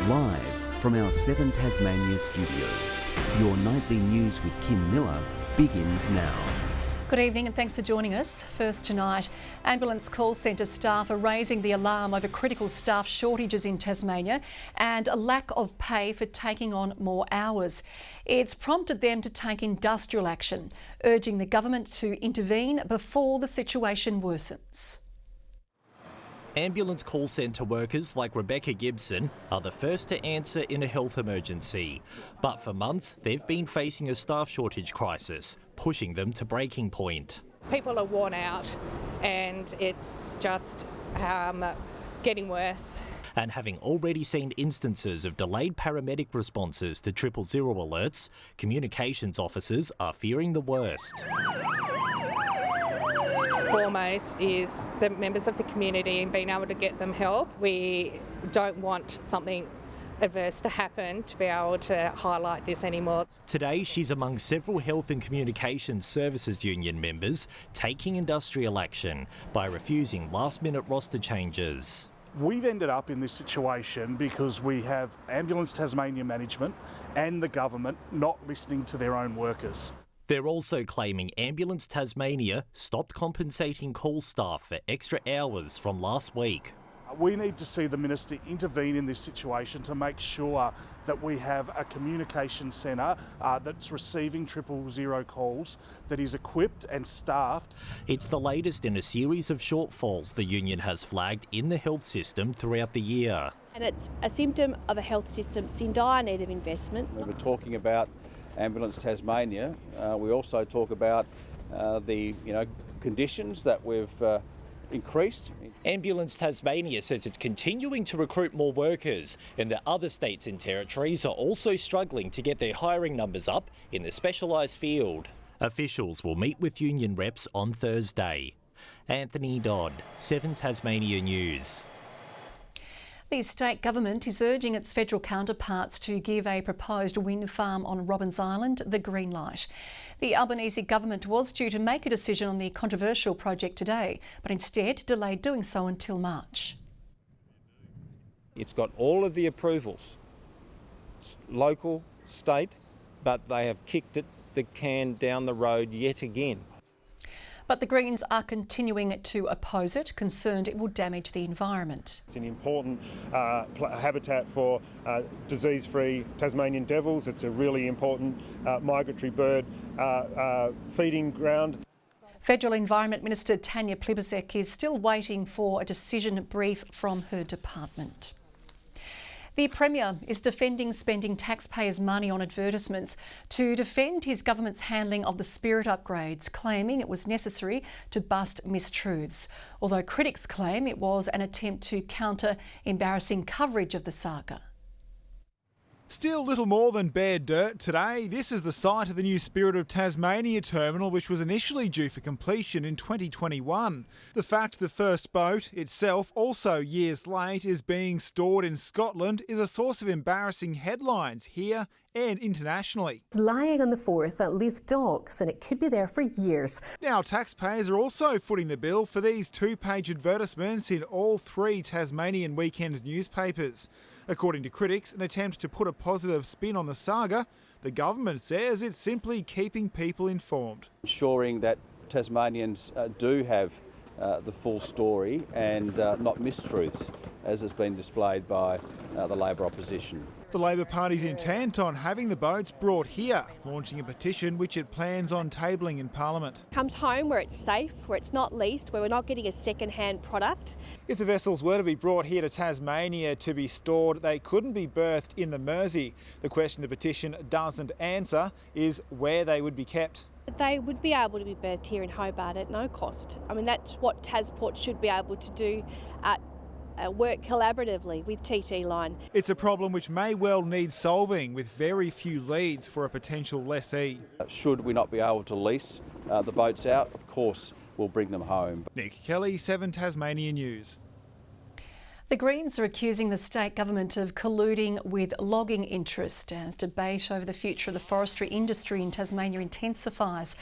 Live from our 7 Tasmania studios, your nightly news with Kim Miller begins now. Good evening and thanks for joining us. First tonight, ambulance call centre staff are raising the alarm over critical staff shortages in Tasmania and a lack of pay for taking on more hours. It's prompted them to take industrial action, urging the government to intervene before the situation worsens. Ambulance call centre workers like Rebecca Gibson are the first to answer in a health emergency. But for months, they've been facing a staff shortage crisis, pushing them to breaking point. People are worn out and it's just getting worse. And having already seen instances of delayed paramedic responses to 000 alerts, communications officers are fearing the worst. Foremost is the members of the community and being able to get them help. We don't want something adverse to happen to be able to highlight this anymore. Today, she's among several Health and Communications Services Union members taking industrial action by refusing last-minute roster changes. We've ended up in this situation because we have Ambulance Tasmania management and the government not listening to their own workers. They're also claiming Ambulance Tasmania stopped compensating call staff for extra hours from last week. We need to see the Minister intervene in this situation to make sure that we have a communication centre that's receiving 000 calls, that is equipped and staffed. It's the latest in a series of shortfalls the union has flagged in the health system throughout the year. And it's a symptom of a health system that's in dire need of investment. When we're talking about Ambulance Tasmania, we also talk about the conditions that we've increased. Ambulance Tasmania says it's continuing to recruit more workers, and the other states and territories are also struggling to get their hiring numbers up in the specialised field. Officials will meet with union reps on Thursday. Anthony Dodd, 7 Tasmania News. The state government is urging its federal counterparts to give a proposed wind farm on Robbins Island the green light. The Albanese government was due to make a decision on the controversial project today, but instead delayed doing so until March. It's got all of the approvals, local, state, but they have kicked the can down the road yet again. But the Greens are continuing to oppose it, concerned it will damage the environment. It's an important habitat for disease-free Tasmanian devils. It's a really important migratory bird feeding ground. Federal Environment Minister Tanya Plibersek is still waiting for a decision brief from her department. The Premier is defending spending taxpayers' money on advertisements to defend his government's handling of the Spirit upgrades, claiming it was necessary to bust mistruths, although critics claim it was an attempt to counter embarrassing coverage of the saga. Still little more than bare dirt today. This is the site of the new Spirit of Tasmania terminal, which was initially due for completion in 2021. The fact the first boat, itself also years late, is being stored in Scotland is a source of embarrassing headlines here and internationally. It's lying on the Forth at Leith Docks and it could be there for years. Now taxpayers are also footing the bill for these 2-page advertisements in all 3 Tasmanian weekend newspapers. According to critics, an attempt to put a positive spin on the saga, the government says it's simply keeping people informed. Ensuring that Tasmanians do have the full story and not mistruths, as has been displayed by the Labor opposition. The Labor Party's intent on having the boats brought here, launching a petition which it plans on tabling in Parliament. Comes home where it's safe, where it's not leased, where we're not getting a second-hand product. If the vessels were to be brought here to Tasmania to be stored, they couldn't be berthed in the Mersey. The question the petition doesn't answer is where they would be kept. They would be able to be berthed here in Hobart at no cost. I mean, that's what Tasport should be able to do, work collaboratively with TT Line. It's a problem which may well need solving, with very few leads for a potential lessee. Should we not be able to lease the boats out, of course we'll bring them home. Nick Kelly, 7 Tasmania News. The Greens are accusing the state government of colluding with logging interest as debate over the future of the forestry industry in Tasmania intensifies.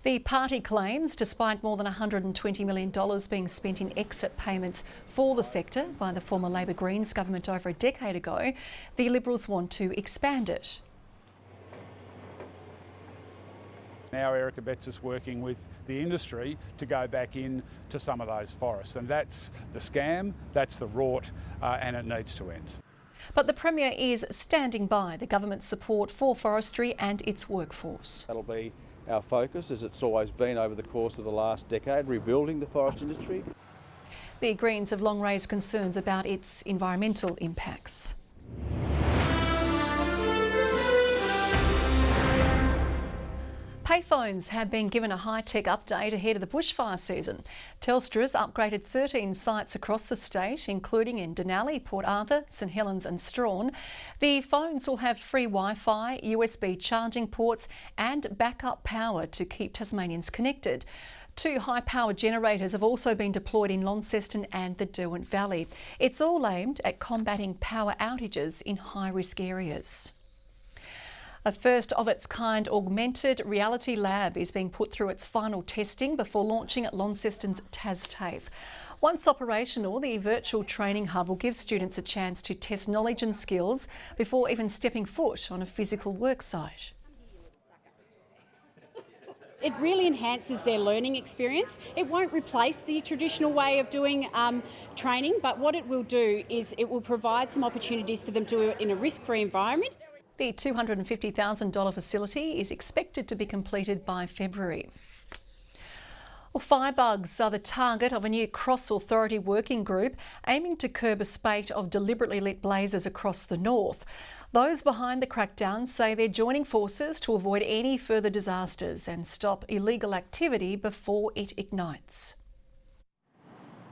The party claims, despite more than $120 million being spent in exit payments for the sector by the former Labor Greens government over a decade ago, the Liberals want to expand it. Now Erica Betts is working with the industry to go back into some of those forests, and that's the scam, that's the rort, and it needs to end. But the Premier is standing by the government's support for forestry and its workforce. That'll be our focus, as it's always been over the course of the last decade, rebuilding the forest industry. The Greens have long raised concerns about its environmental impacts. Payphones have been given a high-tech update ahead of the bushfire season. Telstra has upgraded 13 sites across the state, including in Denali, Port Arthur, St Helens and Strawn. The phones will have free Wi-Fi, USB charging ports and backup power to keep Tasmanians connected. 2 high-power generators have also been deployed in Launceston and the Derwent Valley. It's all aimed at combating power outages in high-risk areas. A first-of-its-kind augmented reality lab is being put through its final testing before launching at Launceston's TasTAFE. Once operational, the virtual training hub will give students a chance to test knowledge and skills before even stepping foot on a physical work site. It really enhances their learning experience. It won't replace the traditional way of doing training, but what it will do is it will provide some opportunities for them to do it in a risk-free environment. The $250,000 facility is expected to be completed by February. Well, firebugs are the target of a new Cross Authority working group aiming to curb a spate of deliberately lit blazes across the north. Those behind the crackdown say they're joining forces to avoid any further disasters and stop illegal activity before it ignites.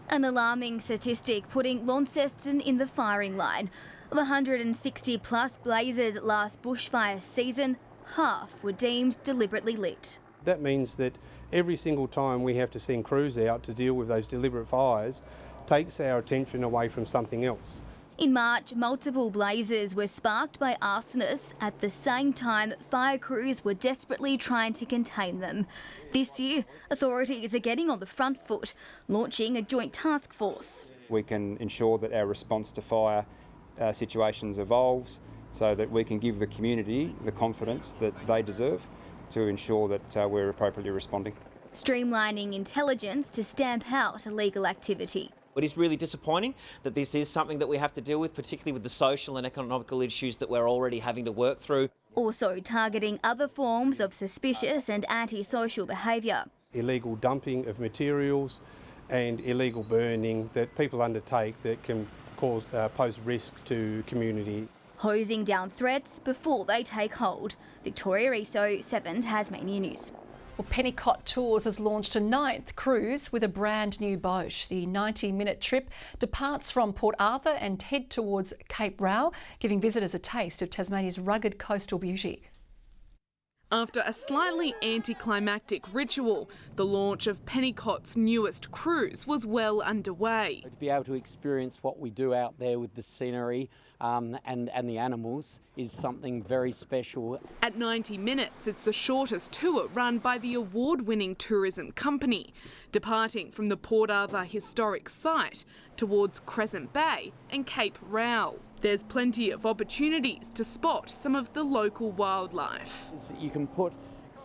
An alarming statistic putting Launceston in the firing line. Of 160 plus blazes last bushfire season, half were deemed deliberately lit. That means that every single time we have to send crews out to deal with those deliberate fires takes our attention away from something else. In March, multiple blazes were sparked by arsonists. At the same time, fire crews were desperately trying to contain them. This year, authorities are getting on the front foot, launching a joint task force. We can ensure that our response to fire situations evolves so that we can give the community the confidence that they deserve to ensure that we're appropriately responding. Streamlining intelligence to stamp out illegal activity. It is really disappointing that this is something that we have to deal with, particularly with the social and economical issues that we're already having to work through. Also targeting other forms of suspicious and antisocial behaviour. Illegal dumping of materials and illegal burning that people undertake that can pose risk to community. Hosing down threats before they take hold. Victoria Risto, 7 Tasmania News. Well, Pennycott Tours has launched a 9th cruise with a brand new boat. The 90-minute trip departs from Port Arthur and head towards Cape Rao, giving visitors a taste of Tasmania's rugged coastal beauty. After a slightly anticlimactic ritual, the launch of Pennycott's newest cruise was well underway. To be able to experience what we do out there with the scenery and the animals is something very special. At 90 minutes, it's the shortest tour run by the award-winning tourism company, departing from the Port Arthur historic site towards Crescent Bay and Cape Rao. There's plenty of opportunities to spot some of the local wildlife. You can put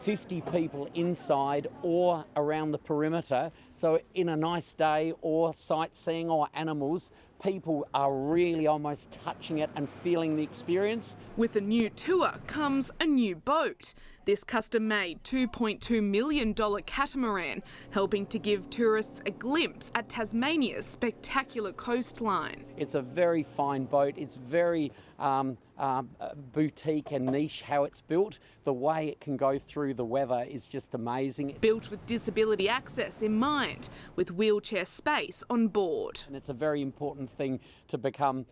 50 people inside or around the perimeter, so in a nice day or sightseeing or animals, people are really almost touching it and feeling the experience. With a new tour comes a new boat. This custom-made $2.2 million catamaran, helping to give tourists a glimpse at Tasmania's spectacular coastline. It's a very fine boat. It's very boutique and niche how it's built. The way it can go through the weather is just amazing. Built with disability access in mind, with wheelchair space on board. And it's a very important thing to become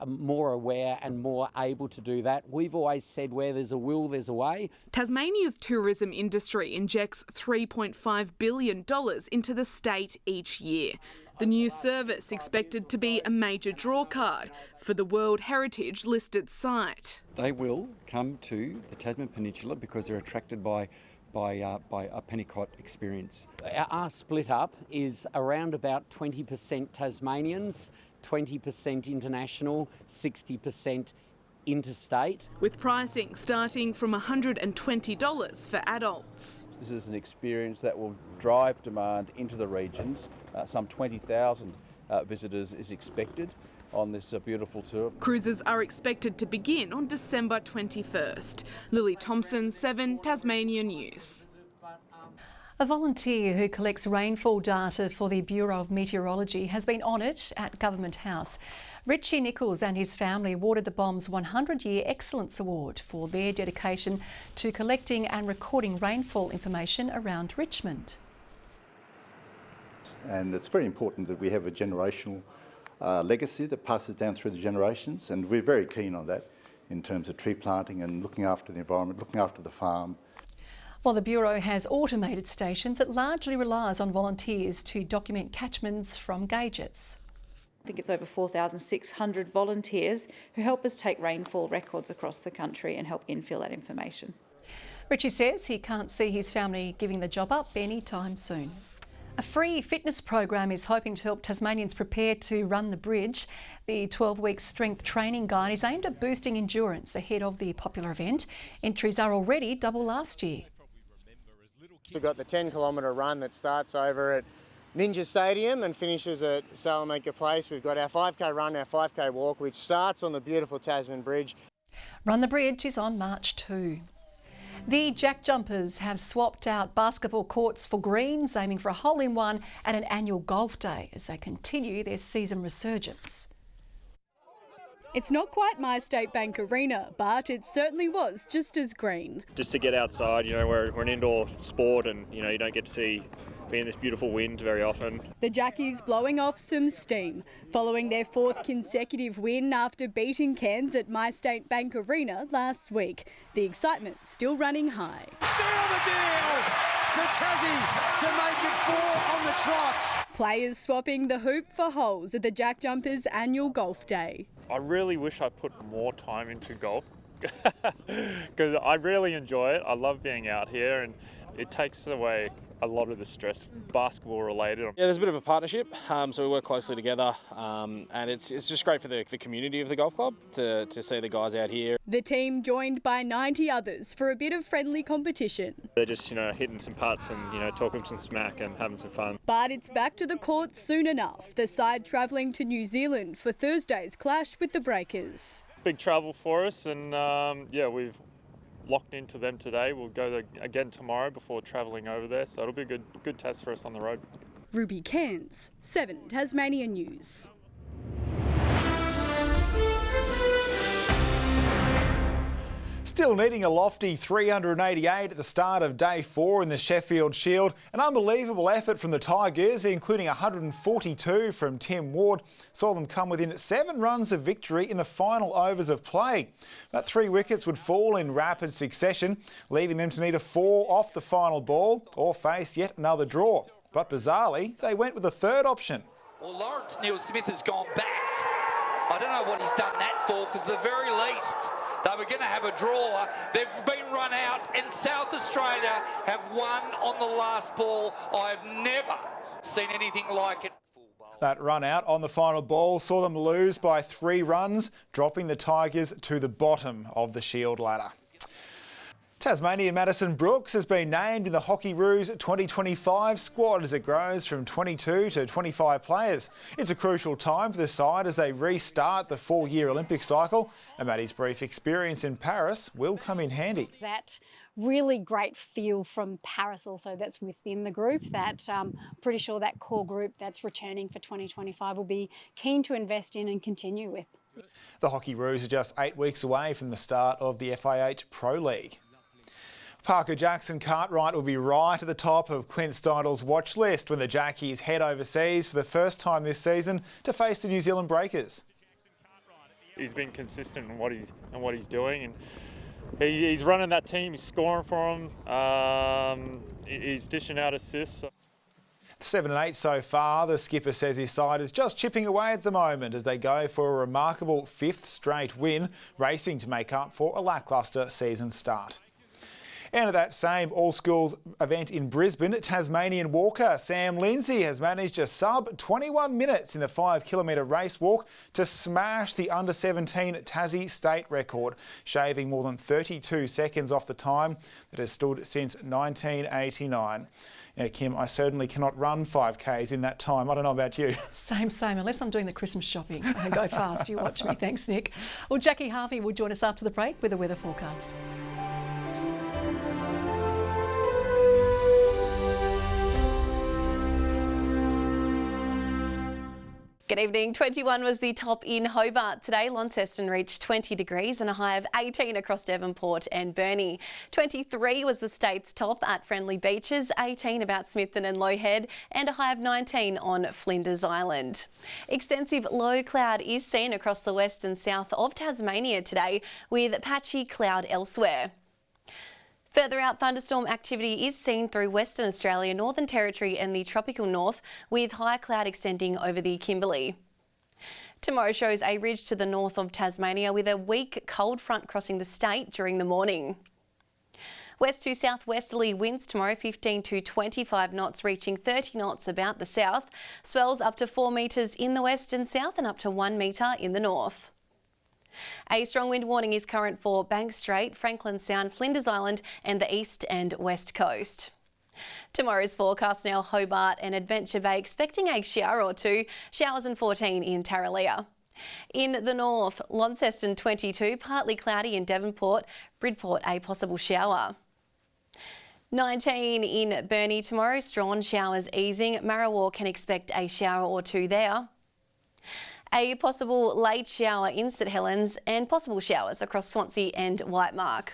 more aware and more able to do that. We've always said where there's a will, there's a way. Tasmania's tourism industry injects $3.5 billion into the state each year. The new service expected to be a major drawcard for the World Heritage listed site. They will come to the Tasman Peninsula because they're attracted by a Pennicott experience. Our split up is around about 20% Tasmanians, 20% international, 60% interstate. With pricing starting from $120 for adults. This is an experience that will drive demand into the regions. Some 20,000 visitors is expected on this beautiful tour. Cruises are expected to begin on December 21st. Lily Thompson, 7 Tasmania News. A volunteer who collects rainfall data for the Bureau of Meteorology has been honoured at Government House. Richie Nichols and his family awarded the BOM's 100-Year Excellence Award for their dedication to collecting and recording rainfall information around Richmond. And it's very important that we have a generational legacy that passes down through the generations, and we're very keen on that in terms of tree planting and looking after the environment, looking after the farm. While the Bureau has automated stations, it largely relies on volunteers to document catchments from gauges. I think it's over 4,600 volunteers who help us take rainfall records across the country and help infill that information. Richie says he can't see his family giving the job up anytime soon. A free fitness program is hoping to help Tasmanians prepare to run the bridge. The 12-week strength training guide is aimed at boosting endurance ahead of the popular event. Entries are already double last year. We've got the 10-kilometre run that starts over at Ninja Stadium and finishes at Salamanca Place. We've got our 5K run, our 5K walk, which starts on the beautiful Tasman Bridge. Run the Bridge is on March 2. The Jack Jumpers have swapped out basketball courts for greens, aiming for a hole-in-one at an annual golf day as they continue their season resurgence. It's not quite My State Bank Arena, but it certainly was just as green. Just to get outside, we're an indoor sport and, you don't get to be in this beautiful wind very often. The Jackies blowing off some steam, following their 4th consecutive win after beating Cairns at My State Bank Arena last week. The excitement still running high. Seal the deal for Tassie to make it 4 on the trot. Players swapping the hoop for holes at the Jack Jumpers annual golf day. I really wish I put more time into golf because I really enjoy it. I love being out here and it takes away a lot of the stress, basketball related. Yeah, there's a bit of a partnership, so we work closely together, and it's just great for the community of the golf club to see the guys out here. The team joined by 90 others for a bit of friendly competition. They're just, hitting some putts and talking some smack and having some fun. But it's back to the courts soon enough. The side travelling to New Zealand for Thursday's clash with the Breakers. Big travel for us, and we've locked into them today. We'll go again tomorrow before travelling over there, so it'll be a good test for us on the road. Ruby Cairns, 7 Tasmania News. Still needing a lofty 388 at the start of day 4 in the Sheffield Shield. An unbelievable effort from the Tigers, including 142 from Tim Ward, saw them come within 7 runs of victory in the final overs of play. But 3 wickets would fall in rapid succession, leaving them to need a 4 off the final ball or face yet another draw. But bizarrely, they went with a third option. Well, Lawrence Neil-Smith has gone back. I don't know what he's done that for, because at the very least, they were going to have a draw. They've been run out, and South Australia have won on the last ball. I've never seen anything like it. That run out on the final ball saw them lose by 3 runs, dropping the Tigers to the bottom of the Shield ladder. Tasmanian Madison Brooks has been named in the Hockey Roos 2025 squad as it grows from 22 to 25 players. It's a crucial time for the side as they restart the 4-year Olympic cycle, and Maddie's brief experience in Paris will come in handy. That really great feel from Paris also that's within the group, that pretty sure that core group that's returning for 2025 will be keen to invest in and continue with. The Hockey Roos are just 8 weeks away from the start of the FIH Pro League. Parker Jackson Cartwright will be right at the top of Clint Steidl's watch list when the Jackies head overseas for the first time this season to face the New Zealand Breakers. He's been consistent in what he's doing, and he's running that team. He's scoring for them. He's dishing out assists. 7 and 8 so far. The skipper says his side is just chipping away at the moment as they go for a remarkable 5th straight win, racing to make up for a lacklustre season start. And at that same all-schools event in Brisbane, Tasmanian walker Sam Lindsay has managed a sub 21 minutes in the 5-kilometre race walk to smash the under-17 Tassie state record, shaving more than 32 seconds off the time that has stood since 1989. Yeah, Kim, I certainly cannot run 5Ks in that time. I don't know about you. Same, unless I'm doing the Christmas shopping. I go fast, you watch me. Thanks, Nick. Well, Jackie Harvey will join us after the break with a weather forecast. Good evening. 21 was the top in Hobart. Today, Launceston reached 20 degrees and a high of 18 across Devonport and Burnie. 23 was the state's top at Friendly Beaches, 18 about Smithton and Low Head, and a high of 19 on Flinders Island. Extensive low cloud is seen across the west and south of Tasmania today, with patchy cloud elsewhere. Further out, thunderstorm activity is seen through Western Australia, Northern Territory and the tropical north, with high cloud extending over the Kimberley. Tomorrow shows a ridge to the north of Tasmania with a weak cold front crossing the state during the morning. West to southwesterly winds tomorrow, 15 to 25 knots, reaching 30 knots about the south. Swells up to 4 metres in the west and south and up to 1 metre in the north. A strong wind warning is current for Bank Strait, Franklin Sound, Flinders Island and the east and west coast. Tomorrow's forecast now: Hobart and Adventure Bay expecting a shower or two, showers and 14 in Tarraleah. In the north, Launceston 22, partly cloudy in Devonport, Bridport a possible shower. 19 in Burnie tomorrow, Strawn showers easing, Marrawar can expect a shower or two there. A possible late shower in St Helens and possible showers across Swansea and Whitemark.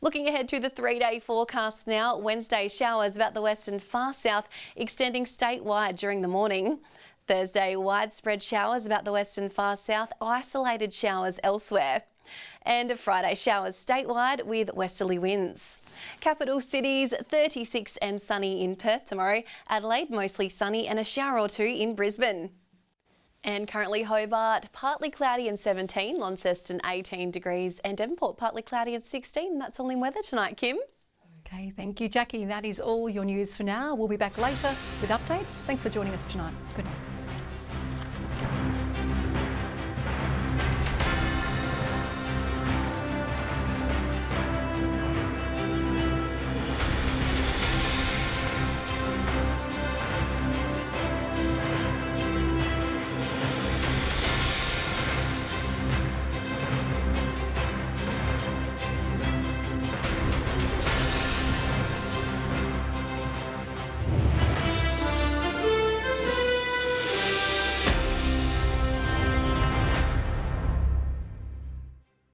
Looking ahead to the 3-day forecast now, Wednesday showers about the west and far south extending statewide during the morning. Thursday widespread showers about the west and far south, isolated showers elsewhere. And Friday showers statewide with westerly winds. Capital cities 36 and sunny in Perth tomorrow, Adelaide mostly sunny and a shower or two in Brisbane. And currently Hobart, partly cloudy and 17, Launceston 18 degrees and Devonport partly cloudy and 16. That's all in weather tonight, Kim. Okay, thank you, Jackie. That is all your news for now. We'll be back later with updates. Thanks for joining us tonight. Good night.